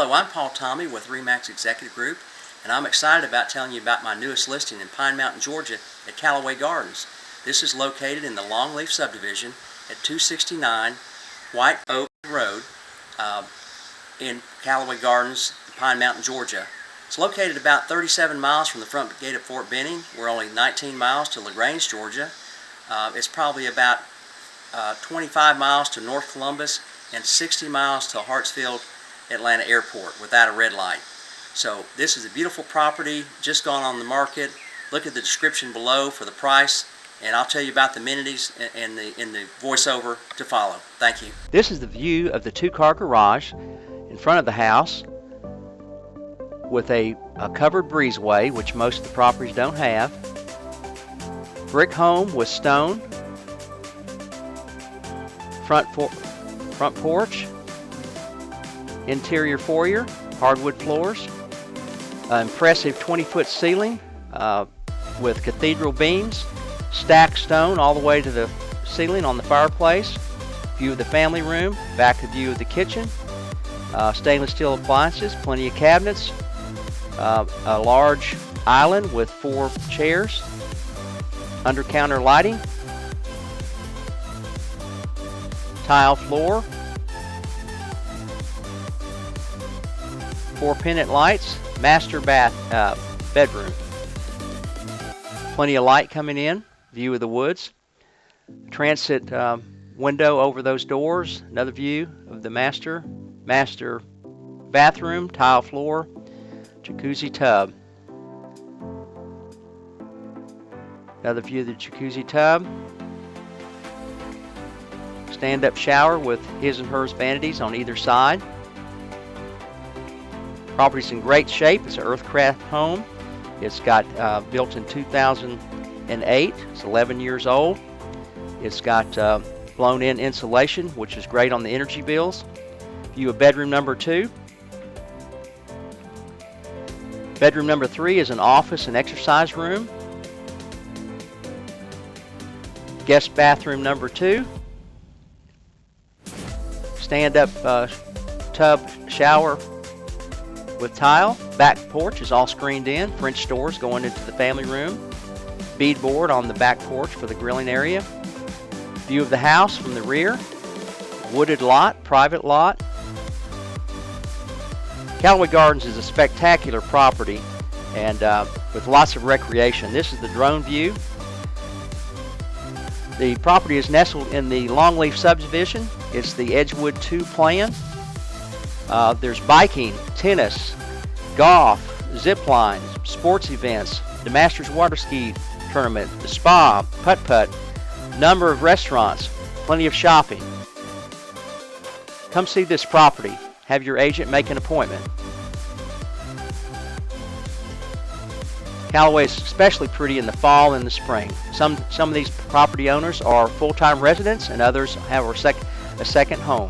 Hello, I'm Paul Tommey with RE/MAX Executive Group, and I'm excited about telling you about my newest listing in Pine Mountain, Georgia at Callaway Gardens. This is located in the Longleaf subdivision at 269 White Oak Road in Callaway Gardens, Pine Mountain, Georgia. It's located about 37 miles from the front gate of Fort Benning. We're only 19 miles to LaGrange, Georgia. It's probably about 25 miles to North Columbus and 60 miles to Hartsfield Atlanta Airport without a red light. So this is a beautiful property, just gone on the market. Look at the description below for the price, and I'll tell you about the amenities in the voiceover to follow. Thank you. This is the view of the two-car garage in front of the house with a covered breezeway, which most of the properties don't have. Brick home with stone. Front porch. Interior foyer, hardwood floors. Impressive 20-foot ceiling with cathedral beams. Stacked stone all the way to the ceiling on the fireplace. View of the family room. Back view of the kitchen. Stainless steel appliances. Plenty of cabinets. A large island with 4 chairs. Under counter lighting. Tile floor. 4 pendant lights. Master bedroom. Plenty of light coming in. View of the woods. Transit window over those doors. Another view of the master bathroom. Tile floor. Jacuzzi tub. Another view of the jacuzzi tub. Stand-up shower with his and hers vanities on either side. Property's in great shape. It's an Earthcraft home. It's got built in 2008. It's 11 years old. It's got blown-in insulation, which is great on the energy bills. View of bedroom number 2. Bedroom number 3 is an office and exercise room. Guest bathroom number 2. Stand-up tub shower with tile. Back porch is all screened in. French doors going into the family room. Beadboard on the back porch for the grilling area. View of the house from the rear. Wooded lot, private lot. Callaway Gardens is a spectacular property and with lots of recreation. This is the drone view. The property is nestled in the Longleaf subdivision. It's the Edgewater-Two plan. There's biking, tennis, golf, zip lines, sports events, the Masters water ski tournament, the spa, putt-putt, number of restaurants, plenty of shopping. Come see this property. Have your agent make an appointment. Callaway is especially pretty in the fall and the spring. Some of these property owners are full-time residents and others have a second home.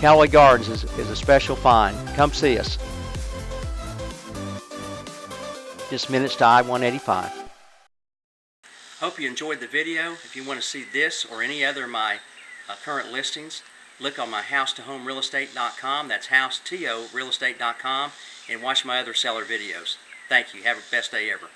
Callaway Gardens is a special find. Come see us. Just minutes to I-185. Hope you enjoyed the video. If you want to see this or any other of my current listings, look on my house-to-home-realestate.com. That's house-to-realestate.com, and watch my other seller videos. Thank you. Have the best day ever.